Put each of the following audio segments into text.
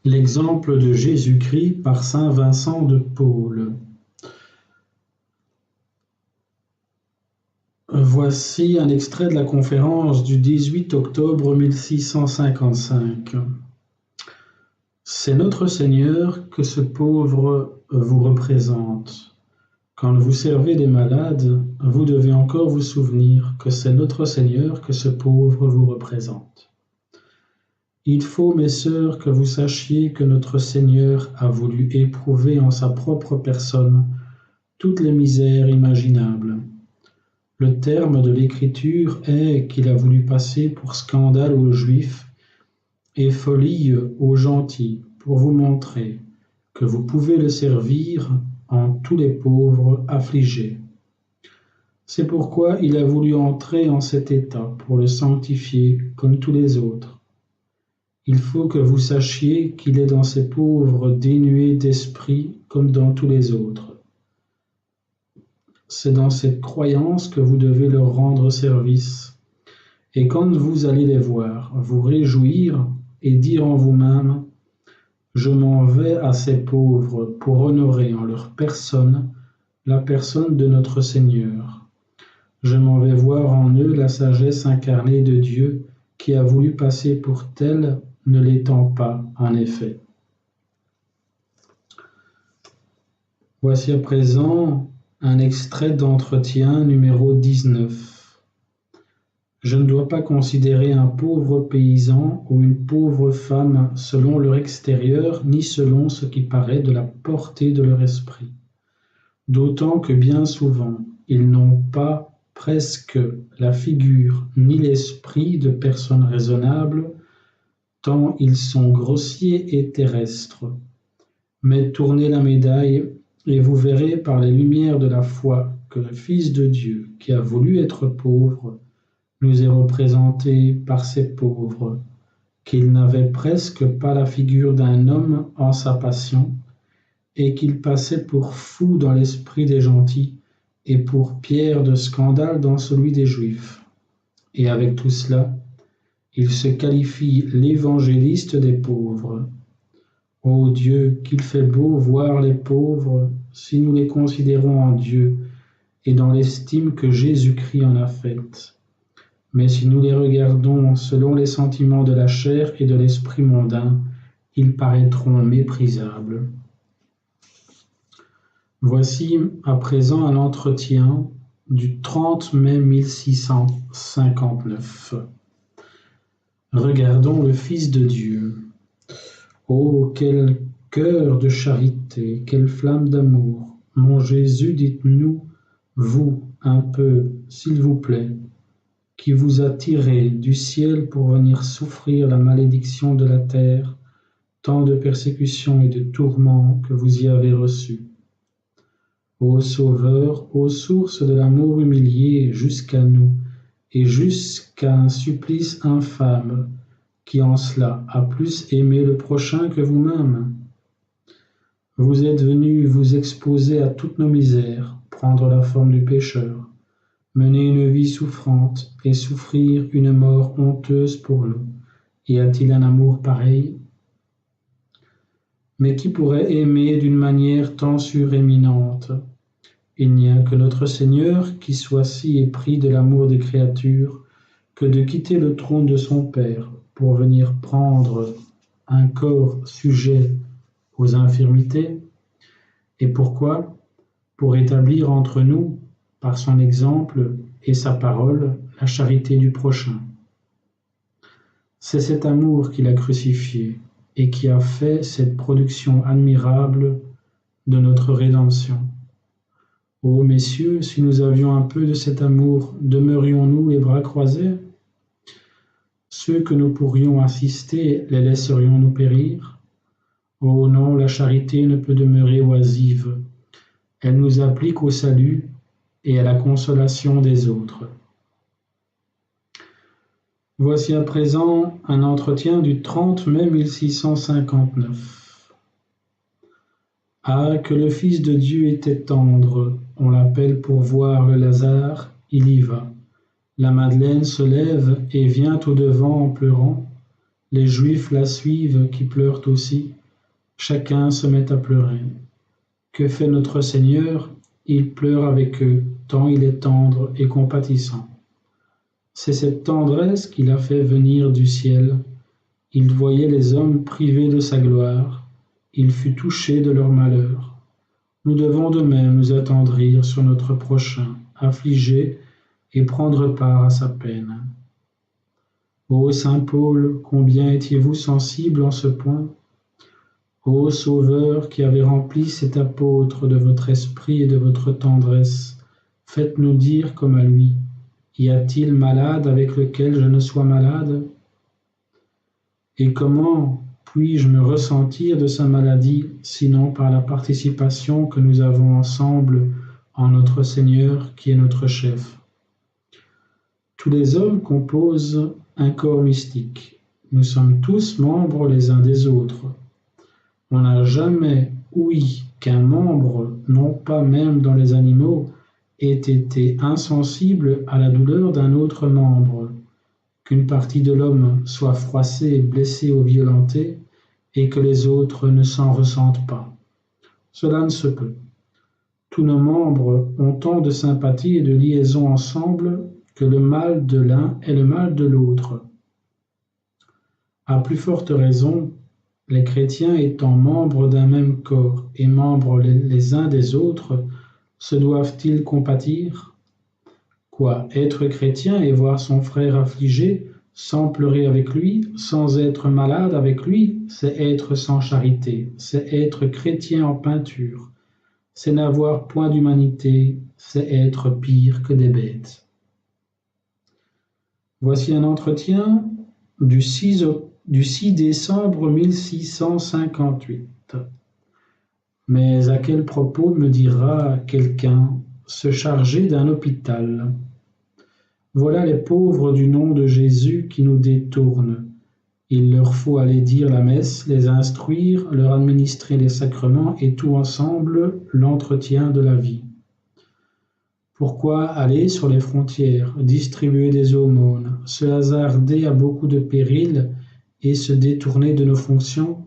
L'exemple de Jésus-Christ par saint Vincent de Paul. Voici un extrait de la conférence du 18 octobre 1655. C'est notre Seigneur que ce pauvre vous représente. Quand vous servez des malades, vous devez encore vous souvenir que c'est notre Seigneur que ce pauvre vous représente. Il faut, mes sœurs, que vous sachiez que notre Seigneur a voulu éprouver en sa propre personne toutes les misères imaginables. Le terme de l'Écriture est qu'il a voulu passer pour scandale aux Juifs et folie aux gentils, pour vous montrer que vous pouvez le servir en tous les pauvres affligés. C'est pourquoi il a voulu entrer en cet état pour le sanctifier comme tous les autres. Il faut que vous sachiez qu'il est dans ces pauvres dénués d'esprit comme dans tous les autres. C'est dans cette croyance que vous devez leur rendre service. Et quand vous allez les voir, vous réjouir et dire en vous-même « Je m'en vais à ces pauvres pour honorer en leur personne la personne de notre Seigneur. Je m'en vais voir en eux la sagesse incarnée de Dieu qui a voulu passer pour telle, ne l'étant pas en effet. » Voici à présent un extrait d'entretien numéro 19. Je ne dois pas considérer un pauvre paysan ou une pauvre femme selon leur extérieur, ni selon ce qui paraît de la portée de leur esprit. D'autant que bien souvent, ils n'ont pas presque la figure ni l'esprit de personnes raisonnables, tant ils sont grossiers et terrestres. Mais tournez la médaille et vous verrez par les lumières de la foi que le Fils de Dieu, qui a voulu être pauvre, nous est représenté par ces pauvres, qu'il n'avait presque pas la figure d'un homme en sa passion, et qu'il passait pour fou dans l'esprit des gentils, et pour pierre de scandale dans celui des Juifs. Et avec tout cela, il se qualifie l'évangéliste des pauvres. Ô Dieu, qu'il fait beau voir les pauvres si nous les considérons en Dieu et dans l'estime que Jésus-Christ en a faite. Mais si nous les regardons selon les sentiments de la chair et de l'esprit mondain, ils paraîtront méprisables. Voici à présent un entretien du 30 mai 1659. Regardons le Fils de Dieu. Oh, quel cœur de charité, quelle flamme d'amour! Mon Jésus, dites-nous, vous, un peu, s'il vous plaît, qui vous a tiré du ciel pour venir souffrir la malédiction de la terre, tant de persécutions et de tourments que vous y avez reçus. Ô Sauveur, ô source de l'amour humilié jusqu'à nous, et jusqu'à un supplice infâme, qui en cela a plus aimé le prochain que vous-même. Vous êtes venu vous exposer à toutes nos misères, prendre la forme du pécheur, mener une vie souffrante et souffrir une mort honteuse pour nous. Y a-t-il un amour pareil? Mais qui pourrait aimer d'une manière tant suréminente? Il n'y a que notre Seigneur qui soit si épris de l'amour des créatures que de quitter le trône de son Père pour venir prendre un corps sujet aux infirmités. Et pourquoi? Pour établir entre nous, par son exemple et sa parole, la charité du prochain. C'est cet amour qu'il a crucifié et qui a fait cette production admirable de notre rédemption. Ô messieurs, si nous avions un peu de cet amour, demeurions-nous les bras croisés? Ceux que nous pourrions assister, les laisserions-nous périr? Oh non, la charité ne peut demeurer oisive. Elle nous applique au salut et à la consolation des autres. Voici à présent un entretien du 30 mai 1659. Ah, que le Fils de Dieu était tendre, on l'appelle pour voir le Lazare, il y va. La Madeleine se lève et vient au-devant en pleurant. Les Juifs la suivent qui pleurent aussi. Chacun se met à pleurer. Que fait notre Seigneur? Il pleure avec eux, tant il est tendre et compatissant. C'est cette tendresse qui l'a fait venir du ciel. Il voyait les hommes privés de sa gloire. Il fut touché de leur malheur. Nous devons de même nous attendrir sur notre prochain, affliger et prendre part à sa peine. Ô Saint Paul, combien étiez-vous sensible en ce point? Ô Sauveur qui avez rempli cet apôtre de votre esprit et de votre tendresse, faites-nous dire comme à lui, y a-t-il malade avec lequel je ne sois malade? Et comment puis-je me ressentir de sa maladie, sinon par la participation que nous avons ensemble en notre Seigneur qui est notre chef? Tous les hommes composent un corps mystique. Nous sommes tous membres les uns des autres. On n'a jamais ouï qu'un membre, non pas même dans les animaux, ait été insensible à la douleur d'un autre membre, qu'une partie de l'homme soit froissée, blessée ou violentée, et que les autres ne s'en ressentent pas. Cela ne se peut. Tous nos membres ont tant de sympathie et de liaison ensemble que le mal de l'un est le mal de l'autre. À plus forte raison, les chrétiens étant membres d'un même corps et membres les uns des autres, se doivent-ils compatir? Quoi, être chrétien et voir son frère affligé, sans pleurer avec lui, sans être malade avec lui, c'est être sans charité, c'est être chrétien en peinture, c'est n'avoir point d'humanité, c'est être pire que des bêtes. Voici un entretien du 6 décembre 1658. Mais à quel propos me dira quelqu'un se charger d'un hôpital? Voilà les pauvres du nom de Jésus qui nous détournent. Il leur faut aller dire la messe, les instruire, leur administrer les sacrements et tout ensemble l'entretien de la vie. Pourquoi aller sur les frontières, distribuer des aumônes, se hasarder à beaucoup de périls et se détourner de nos fonctions?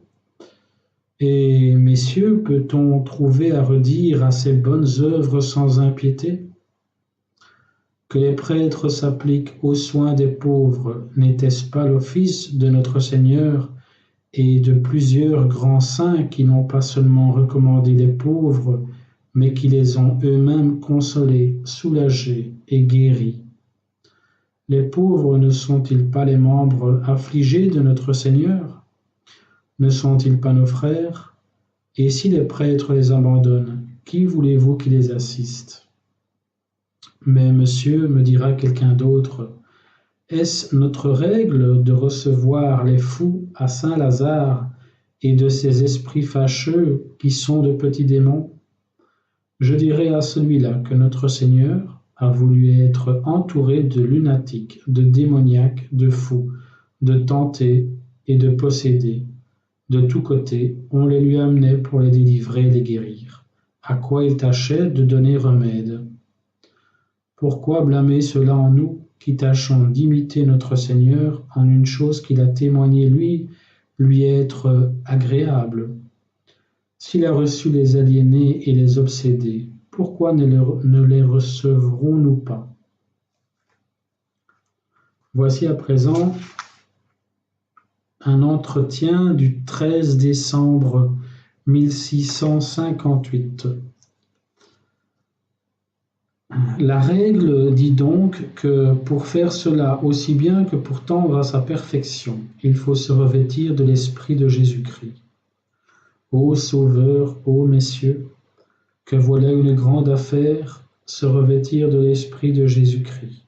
Et, messieurs, peut-on trouver à redire à ces bonnes œuvres sans impiété? Que les prêtres s'appliquent aux soins des pauvres, n'était-ce pas l'office de notre Seigneur et de plusieurs grands saints qui n'ont pas seulement recommandé les pauvres, mais qui les ont eux-mêmes consolés, soulagés et guéris? Les pauvres ne sont-ils pas les membres affligés de notre Seigneur? Ne sont-ils pas nos frères? Et si les prêtres les abandonnent, qui voulez-vous qui les assiste? Mais monsieur, me dira quelqu'un d'autre, est-ce notre règle de recevoir les fous à Saint-Lazare et de ces esprits fâcheux qui sont de petits démons? Je dirai à celui-là que notre Seigneur a voulu être entouré de lunatiques, de démoniaques, de fous, de tentés et de possédés. De tous côtés, on les lui amenait pour les délivrer et les guérir, à quoi il tâchait de donner remède. Pourquoi blâmer cela en nous, qui tâchons d'imiter notre Seigneur en une chose qu'il a témoigné lui être agréable? S'il a reçu les aliénés et les obsédés, pourquoi ne les recevrons-nous pas? Voici à présent un entretien du 13 décembre 1658. La règle dit donc que pour faire cela aussi bien que pour tendre à sa perfection, il faut se revêtir de l'esprit de Jésus-Christ. Ô Sauveur, ô messieurs, que voilà une grande affaire, se revêtir de l'esprit de Jésus-Christ.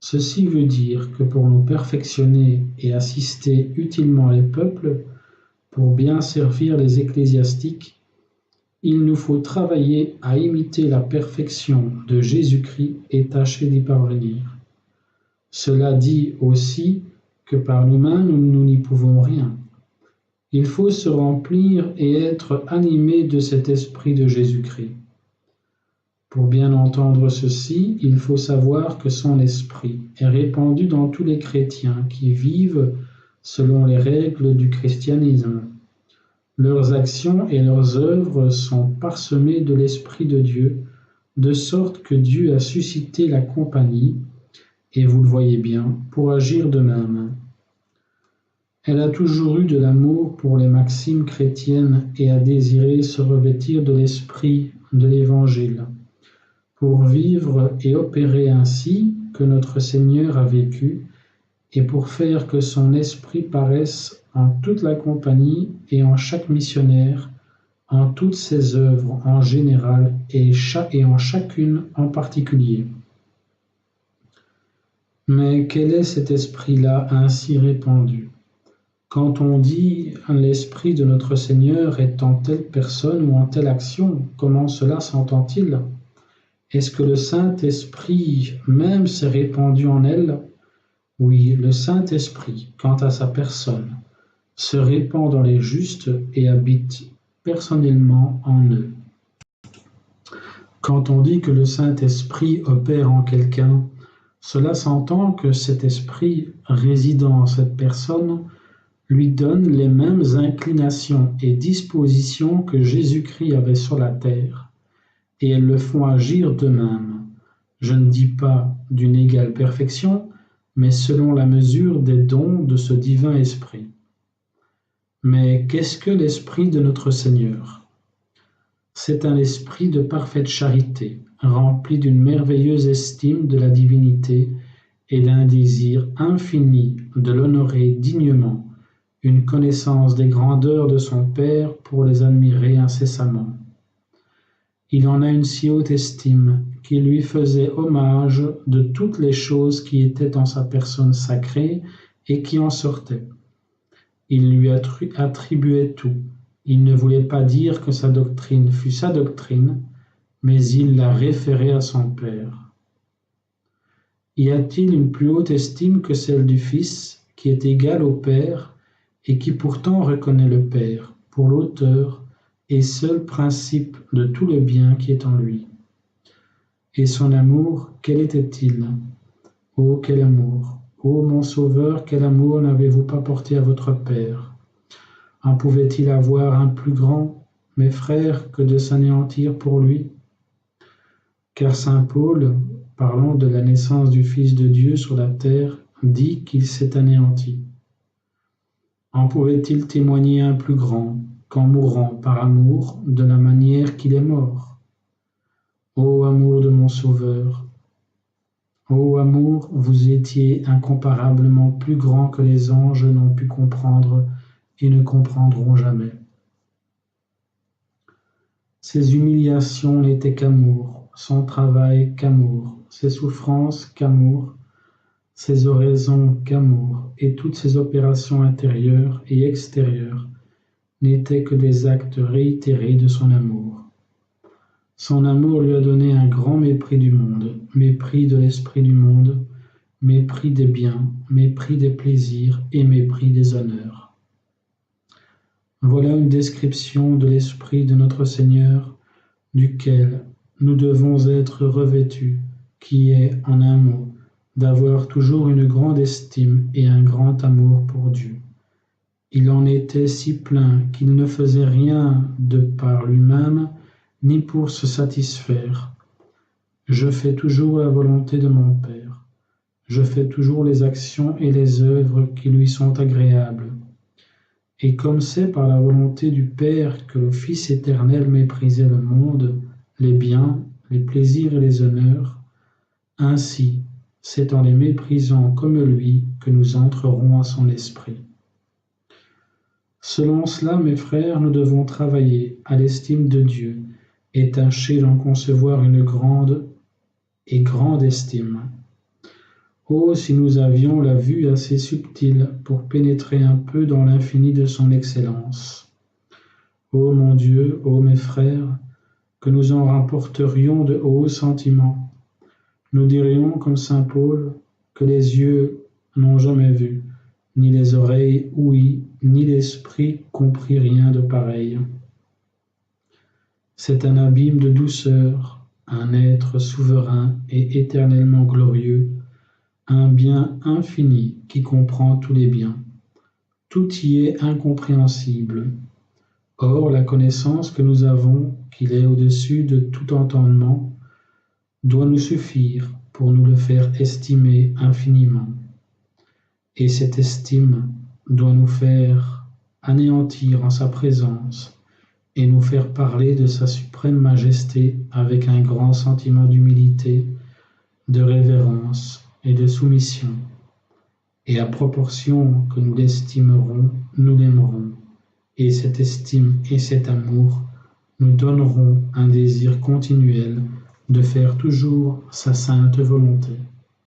Ceci veut dire que pour nous perfectionner et assister utilement les peuples, pour bien servir les ecclésiastiques, il nous faut travailler à imiter la perfection de Jésus-Christ et tâcher d'y parvenir. Cela dit aussi que par nous-mêmes, nous n'y pouvons rien. Il faut se remplir et être animé de cet esprit de Jésus-Christ. Pour bien entendre ceci, il faut savoir que son esprit est répandu dans tous les chrétiens qui vivent selon les règles du christianisme. Leurs actions et leurs œuvres sont parsemées de l'Esprit de Dieu, de sorte que Dieu a suscité la compagnie, et vous le voyez bien, pour agir de même. Elle a toujours eu de l'amour pour les maximes chrétiennes et a désiré se revêtir de l'esprit de l'Évangile, pour vivre et opérer ainsi que notre Seigneur a vécu, et pour faire que son esprit paraisse en toute la compagnie et en chaque missionnaire, en toutes ses œuvres en général et en chacune en particulier. Mais quel est cet esprit-là ainsi répandu? Quand on dit « l'esprit de notre Seigneur est en telle personne ou en telle action », comment cela s'entend-il? Est-ce que le Saint-Esprit même s'est répandu en elle? Oui, le Saint-Esprit, quant à sa personne, se répand dans les justes et habite personnellement en eux. Quand on dit que le Saint-Esprit opère en quelqu'un, cela s'entend que cet esprit résidant en cette personne lui donne les mêmes inclinations et dispositions que Jésus-Christ avait sur la terre, et elles le font agir de même. Je ne dis pas d'une égale perfection, mais selon la mesure des dons de ce divin esprit. Mais qu'est-ce que l'esprit de notre Seigneur? C'est un esprit de parfaite charité, rempli d'une merveilleuse estime de la divinité et d'un désir infini de l'honorer dignement, une connaissance des grandeurs de son Père pour les admirer incessamment. Il en a une si haute estime qu'il lui faisait hommage de toutes les choses qui étaient en sa personne sacrée et qui en sortaient. Il lui attribuait tout. Il ne voulait pas dire que sa doctrine fût sa doctrine, mais il la référait à son Père. Y a-t-il une plus haute estime que celle du Fils, qui est égal au Père, et qui pourtant reconnaît le Père pour l'auteur et seul principe de tout le bien qui est en lui? Et son amour, quel était-il? Oh, quel amour! Ô mon Sauveur, quel amour n'avez-vous pas porté à votre Père? En pouvait-il avoir un plus grand, mes frères, que de s'anéantir pour lui? Car saint Paul, parlant de la naissance du Fils de Dieu sur la terre, dit qu'il s'est anéanti. En pouvait-il témoigner un plus grand qu'en mourant par amour de la manière qu'il est mort? Ô amour de mon Sauveur! Ô amour, vous étiez incomparablement plus grand que les anges n'ont pu comprendre et ne comprendront jamais. Ses humiliations n'étaient qu'amour, son travail qu'amour, ses souffrances qu'amour, ses oraisons qu'amour, et toutes ses opérations intérieures et extérieures n'étaient que des actes réitérés de son amour. Son amour lui a donné un grand mépris du monde, mépris de l'esprit du monde, mépris des biens, mépris des plaisirs et mépris des honneurs. Voilà une description de l'esprit de notre Seigneur, duquel nous devons être revêtus, qui est, en un mot, d'avoir toujours une grande estime et un grand amour pour Dieu. Il en était si plein qu'il ne faisait rien de par lui-même, ni pour se satisfaire. Je fais toujours la volonté de mon Père. Je fais toujours les actions et les œuvres qui lui sont agréables. Et comme c'est par la volonté du Père que le Fils éternel méprisait le monde, les biens, les plaisirs et les honneurs, ainsi c'est en les méprisant comme lui que nous entrerons à son esprit. Selon cela, mes frères, nous devons travailler à l'estime de Dieu et tâcher d'en concevoir une grande estime. Oh, si nous avions la vue assez subtile pour pénétrer un peu dans l'infini de son excellence. Ô mon Dieu, ô mes frères, que nous en rapporterions de hauts sentiments. Nous dirions, comme saint Paul, que les yeux n'ont jamais vu, ni les oreilles ouïes, ni l'esprit compris rien de pareil. C'est un abîme de douceur, un être souverain et éternellement glorieux, un bien infini qui comprend tous les biens. tout y est incompréhensible. Or, la connaissance que nous avons, qu'il est au-dessus de tout entendement, doit nous suffire pour nous le faire estimer infiniment. Et cette estime doit nous faire anéantir en sa présence et nous faire parler de sa suprême majesté avec un grand sentiment d'humilité, de révérence et de soumission. Et à proportion que nous l'estimerons, nous l'aimerons. Et cette estime et cet amour nous donneront un désir continuel de faire toujours sa sainte volonté.